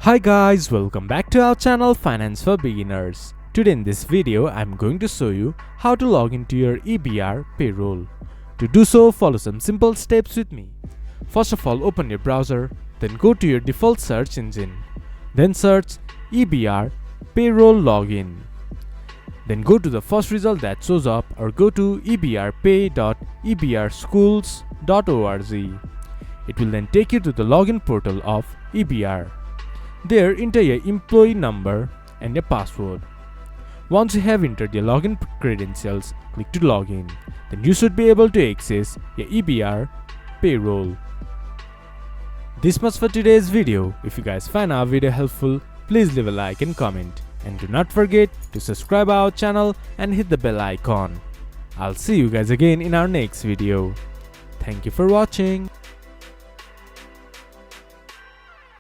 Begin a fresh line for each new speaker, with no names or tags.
Hi guys, welcome back to our channel Finance for Beginners. Today in this video, I'm going to show you how to log into your EBR Payroll. To do so, follow some simple steps with me. First of all, open your browser, then go to your default search engine. Then search EBR Payroll Login. Then go to the first result that shows up or go to ebrpay.ebrschools.org. It will then take you to the login portal of EBR. There, enter your employee number and your password. Once you have entered your login credentials, click to login. Then you should be able to access your EBR Payroll. This much for today's video. If you guys find our video helpful, please leave a like and comment. And do not forget to subscribe our channel and hit the bell icon. I'll see you guys again in our next video. Thank you for watching.